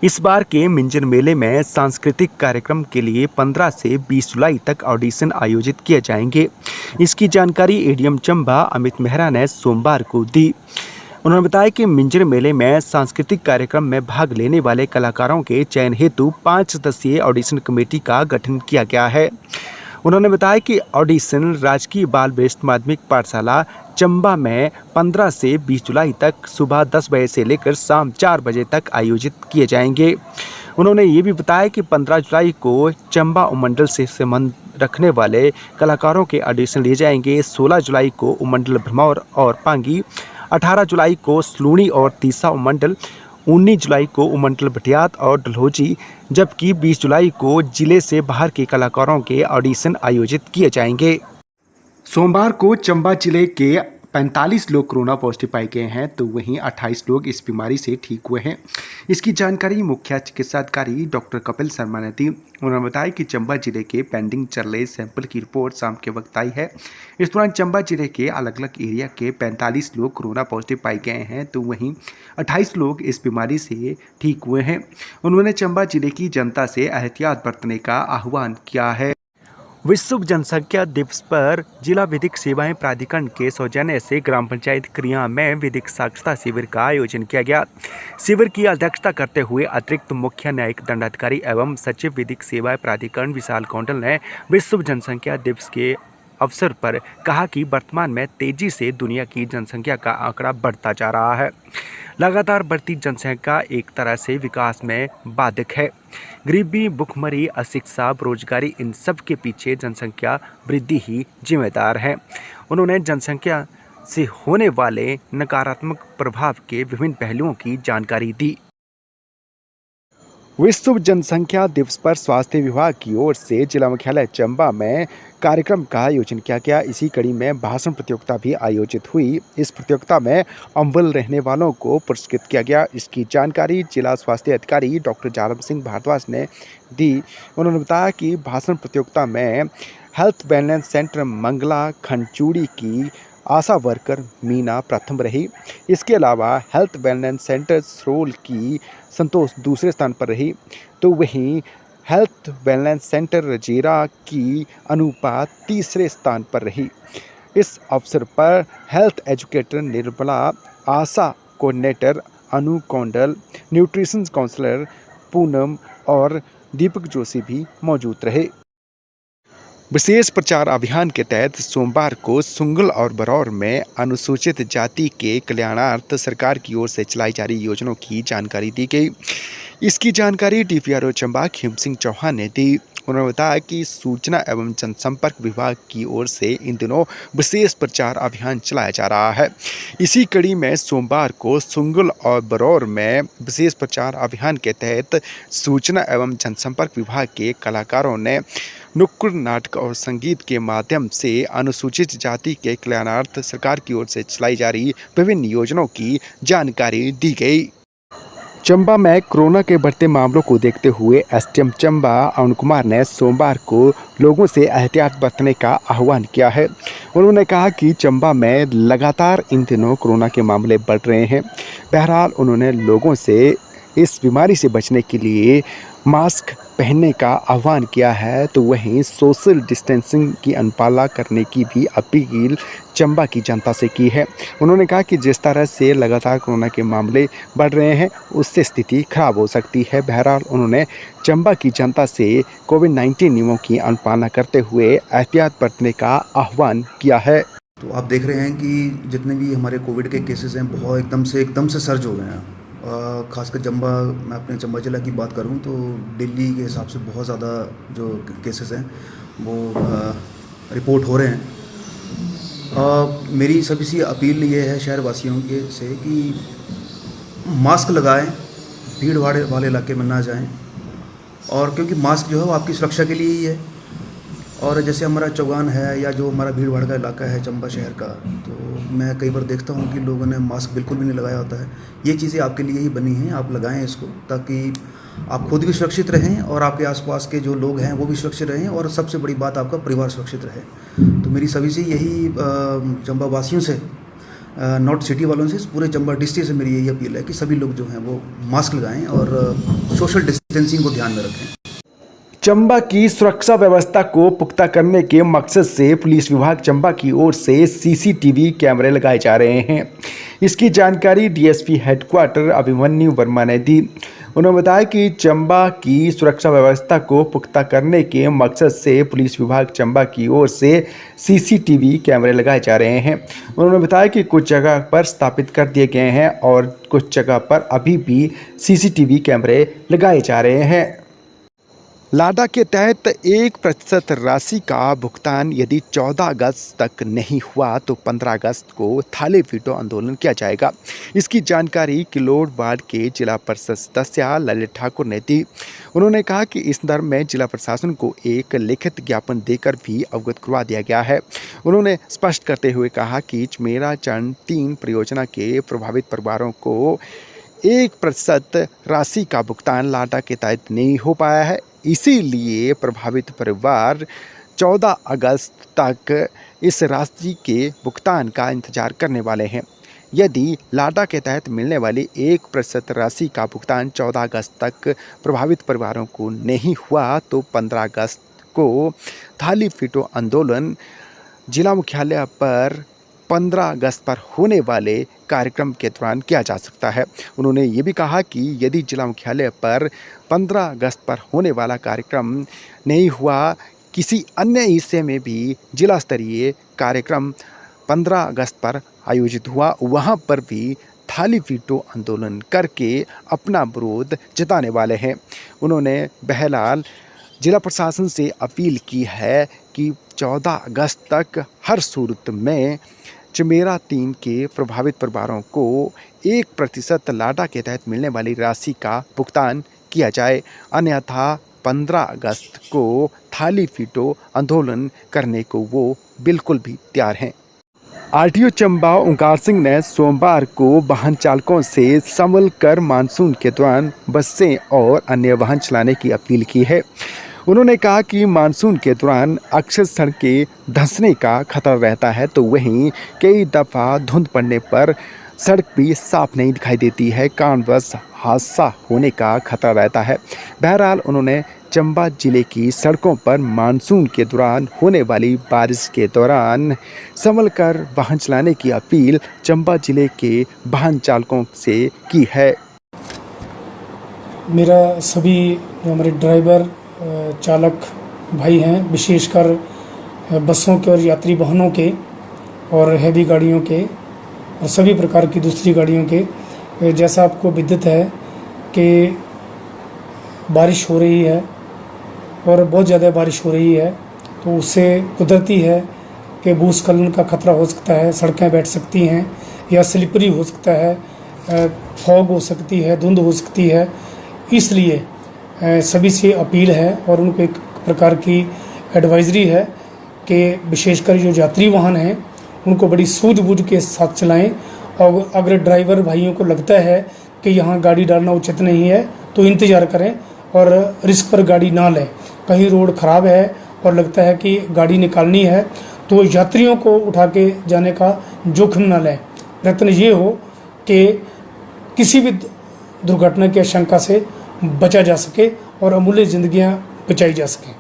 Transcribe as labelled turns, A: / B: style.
A: इस बार के मिंजर मेले में सांस्कृतिक कार्यक्रम के लिए 15 से 20 जुलाई तक ऑडिशन आयोजित किए जाएंगे। इसकी जानकारी एडीएम चंबा अमित मेहरा ने सोमवार को दी। उन्होंने बताया कि मिंजर मेले में सांस्कृतिक कार्यक्रम में भाग लेने वाले कलाकारों के चयन हेतु 5 सदस्यीय ऑडिशन कमेटी का गठन किया गया है। उन्होंने बताया कि ऑडिशन राजकीय बाल वरिष्ठ माध्यमिक पाठशाला चंबा में 15 से 20 जुलाई तक सुबह 10 बजे से लेकर शाम 4 बजे तक आयोजित किए जाएंगे। उन्होंने ये भी बताया कि 15 जुलाई को चंबा उपमंडल से संबंध रखने वाले कलाकारों के ऑडिशन लिए जाएंगे। 16 जुलाई को उपमंडल भरमौर और पांगी, 18 जुलाई को सलूणी और तीसा उपमंडल, 19 जुलाई को उपमंडल भटियात और डलहौजी, जबकि 20 जुलाई को जिले से बाहर के कलाकारों के ऑडिशन आयोजित किए जाएंगे। सोमवार को चंबा जिले के 45 लोग कोरोना पॉजिटिव पाए गए हैं, तो वहीं 28 लोग इस बीमारी से ठीक हुए हैं। इसकी जानकारी मुख्य चिकित्सा अधिकारी डॉक्टर कपिल शर्मा ने दी। उन्होंने बताया कि चंबा जिले के पेंडिंग चल रहे सैंपल की रिपोर्ट शाम के वक्त आई है। इस दौरान चंबा जिले के अलग अलग एरिया के 45 लोग कोरोना पॉजिटिव पाए गए हैं, तो वहीं 28 लोग इस बीमारी से ठीक हुए हैं। उन्होंने चंबा जिले की जनता से एहतियात बरतने का आह्वान किया है। विश्व जनसंख्या दिवस पर जिला विधिक सेवाएं प्राधिकरण के सौजन्य से ग्राम पंचायत क्रिया में विधिक साक्षरता शिविर का आयोजन किया गया। शिविर की अध्यक्षता करते हुए अतिरिक्त मुख्य न्यायिक दंडाधिकारी एवं सचिव विधिक सेवाएं प्राधिकरण विशाल कौंडल ने विश्व जनसंख्या दिवस के अवसर पर कहा कि वर्तमान में तेजी से दुनिया की जनसंख्या का आंकड़ा बढ़ता जा रहा है। लगातार बढ़ती जनसंख्या एक तरह से विकास में बाधक है। गरीबी, भुखमरी, अशिक्षा, बेरोजगारी, इन सब के पीछे जनसंख्या वृद्धि ही जिम्मेदार है। उन्होंने जनसंख्या से होने वाले नकारात्मक प्रभाव के विभिन्न पहलुओं की जानकारी दी। विश्व जनसंख्या दिवस पर स्वास्थ्य विभाग की ओर से जिला मुख्यालय चंबा में कार्यक्रम का आयोजन किया गया। इसी कड़ी में भाषण प्रतियोगिता भी आयोजित हुई। इस प्रतियोगिता में अव्वल रहने वालों को पुरस्कृत किया गया। इसकी जानकारी जिला स्वास्थ्य अधिकारी डॉक्टर जालम सिंह भारद्वाज ने दी। उन्होंने बताया कि भाषण प्रतियोगिता में हेल्थ वेलनेस सेंटर मंगला खनचूड़ी की आशा वर्कर मीना प्रथम रही। इसके अलावा हेल्थ वेलनेस सेंटर सरोल की संतोष दूसरे स्थान पर रही, तो वहीं हेल्थ वेलनेस सेंटर रजीरा की अनुपा तीसरे स्थान पर रही। इस अवसर पर हेल्थ एजुकेटर निर्मला, आशा कोऑर्डिनेटर अनु कौंडल, न्यूट्रिशन काउंसलर पूनम और दीपक जोशी भी मौजूद रहे। विशेष प्रचार अभियान के तहत सोमवार को सुंगल और बरौर में अनुसूचित जाति के कल्याणार्थ सरकार की ओर से चलाई जा रही योजनाओं की जानकारी दी गई। इसकी जानकारी डीपीआरओ चंबा खीम सिंह चौहान ने दी। उन्होंने बताया कि सूचना एवं जनसंपर्क विभाग की ओर से इन दिनों विशेष प्रचार अभियान चलाया जा रहा है। इसी कड़ी में सोमवार को सुंगल और बरौर में विशेष प्रचार अभियान के तहत सूचना एवं जनसंपर्क विभाग के कलाकारों ने नुक्कड़ नाटक और संगीत के माध्यम से अनुसूचित जाति के कल्याणार्थ सरकार की ओर से चलाई जा रही विभिन्न योजनाओं की जानकारी दी गई। चंबा में कोरोना के बढ़ते मामलों को देखते हुए एसडीएम चंबा अरुण कुमार ने सोमवार को लोगों से एहतियात बरतने का आह्वान किया है। उन्होंने कहा कि चंबा में लगातार इन दिनों कोरोना के मामले बढ़ रहे हैं। बहरहाल उन्होंने लोगों से इस बीमारी से बचने के लिए मास्क पहनने का आह्वान किया है, तो वहीं सोशल डिस्टेंसिंग की अनुपालना करने की भी अपील चंबा की जनता से की है। उन्होंने कहा कि जिस तरह से लगातार कोरोना के मामले बढ़ रहे हैं, उससे स्थिति खराब हो सकती है। बहरहाल उन्होंने चंबा की जनता से कोविड-19 नियमों की अनुपालना करते हुए एहतियात बरतने का आह्वान किया है।
B: तो आप देख रहे हैं कि जितने भी हमारे कोविड के केसेस हैं, बहुत एकदम से सर्ज हो गए हैं। खासकर चंबा, मैं अपने चंबा जिला की बात करूं तो दिल्ली के हिसाब से बहुत ज़्यादा जो केसेस हैं वो रिपोर्ट हो रहे हैं। मेरी सभी से अपील ये है शहरवासियों के से कि मास्क लगाएं, भीड़ भाड़ वाले इलाके में ना जाएं, और क्योंकि मास्क जो है वो आपकी सुरक्षा के लिए ही है। और जैसे हमारा चौगान है या जो हमारा भीड़ भाड़ का इलाका है चंबा शहर का, तो मैं कई बार देखता हूँ कि लोगों ने मास्क बिल्कुल भी नहीं लगाया होता है। ये चीज़ें आपके लिए ही बनी हैं, आप लगाएं इसको, ताकि आप खुद भी सुरक्षित रहें और आपके आसपास के जो लोग हैं वो भी सुरक्षित रहें, और सबसे बड़ी बात आपका परिवार सुरक्षित रहे। तो मेरी सभी से यही चंबा वासियों से नॉर्थ सिटी वालों से, पूरे चंबा डिस्ट्रिक्ट से मेरी यही अपील है कि सभी लोग जो हैं वो मास्क लगाएं और सोशल डिस्टेंसिंग को ध्यान में रखें।
A: चंबा की सुरक्षा व्यवस्था को पुख्ता करने के मकसद से पुलिस विभाग चंबा की ओर से सीसीटीवी कैमरे लगाए जा रहे हैं। इसकी जानकारी डीएसपी हेडक्वार्टर अभिमन्यु वर्मा ने दी। उन्होंने बताया कि चंबा की सुरक्षा व्यवस्था को पुख्ता करने के मकसद से पुलिस विभाग चंबा की ओर से सीसीटीवी कैमरे लगाए जा रहे हैं। उन्होंने बताया कि कुछ जगह पर स्थापित कर दिए गए हैं और कुछ जगह पर अभी भी सीसीटीवी कैमरे लगाए जा रहे हैं। लाडा के तहत 1% राशि का भुगतान यदि 14 अगस्त तक नहीं हुआ तो 15 अगस्त को थाली वीटो आंदोलन किया जाएगा। इसकी जानकारी किलोड़ वार्ड के जिला परिषद सदस्य ललित ठाकुर ने दी। उन्होंने कहा कि इस संदर्भ में जिला प्रशासन को एक लिखित ज्ञापन देकर भी अवगत करवा दिया गया है। उन्होंने स्पष्ट करते हुए कहा कि चमेरा चरण 3 परियोजना के प्रभावित परिवारों को 1% राशि का भुगतान लाडा के तहत नहीं हो पाया है। इसीलिए प्रभावित परिवार 14 अगस्त तक इस राशि के भुगतान का इंतजार करने वाले हैं। यदि लाडा के तहत मिलने वाली 1% राशि का भुगतान 14 अगस्त तक प्रभावित परिवारों को नहीं हुआ तो 15 अगस्त को थाली फीटो आंदोलन जिला मुख्यालय पर 15 अगस्त पर होने वाले कार्यक्रम के दौरान किया जा सकता है। उन्होंने ये भी कहा कि यदि जिला मुख्यालय पर 15 अगस्त पर होने वाला कार्यक्रम नहीं हुआ, किसी अन्य हिस्से में भी जिला स्तरीय कार्यक्रम 15 अगस्त पर आयोजित हुआ, वहाँ पर भी थाली वीटो आंदोलन करके अपना विरोध जताने वाले हैं। उन्होंने बहरहाल जिला प्रशासन से अपील की है कि 14 अगस्त तक हर सूरत में चमेरा 3 के प्रभावित परिवारों को 1% लाडा के तहत मिलने वाली राशि का भुगतान किया जाए, अन्यथा 15 अगस्त को थाली फीटो आंदोलन करने को वो बिल्कुल भी तैयार हैं। आरटीओ चंबा ओंकार सिंह ने सोमवार को वाहन चालकों से संभल कर मानसून के दौरान बसें और अन्य वाहन चलाने की अपील की है। उन्होंने कहा कि मानसून के दौरान अक्सर सड़कें धंसने का खतरा रहता है, तो वहीं कई दफ़ा धुंध पड़ने पर सड़क भी साफ नहीं दिखाई देती है, कारणवश हादसा होने का खतरा रहता है। बहरहाल उन्होंने चंबा जिले की सड़कों पर मानसून के दौरान होने वाली बारिश के दौरान संभल कर वाहन चलाने की अपील चंबा जिले के वाहन चालकों से की है।
C: मेरा सभी हमारे ड्राइवर चालक भाई हैं, विशेषकर बसों के और यात्री वाहनों के और हैवी गाड़ियों के और सभी प्रकार की दूसरी गाड़ियों के, जैसा आपको विदित है कि बारिश हो रही है और बहुत ज़्यादा बारिश हो रही है, तो उससे कुदरती है कि भूस्खलन का खतरा हो सकता है, सड़कें बैठ सकती हैं या स्लिपरी हो सकता है, फॉग हो सकती है, धुंध हो सकती है। इसलिए सभी से अपील है और उनको एक प्रकार की एडवाइजरी है कि विशेषकर जो यात्री वाहन हैं उनको बड़ी सूझबूझ के साथ चलाएं, और अगर ड्राइवर भाइयों को लगता है कि यहाँ गाड़ी डालना उचित नहीं है तो इंतज़ार करें और रिस्क पर गाड़ी ना लें। कहीं रोड ख़राब है और लगता है कि गाड़ी निकालनी है तो यात्रियों को उठा के जाने का जोखिम ना लें। प्रयत्न ये हो कि किसी भी दुर्घटना की आशंका से बचा जा सके और अमूल्य ज़िंदगियाँ बचाई जा सकें।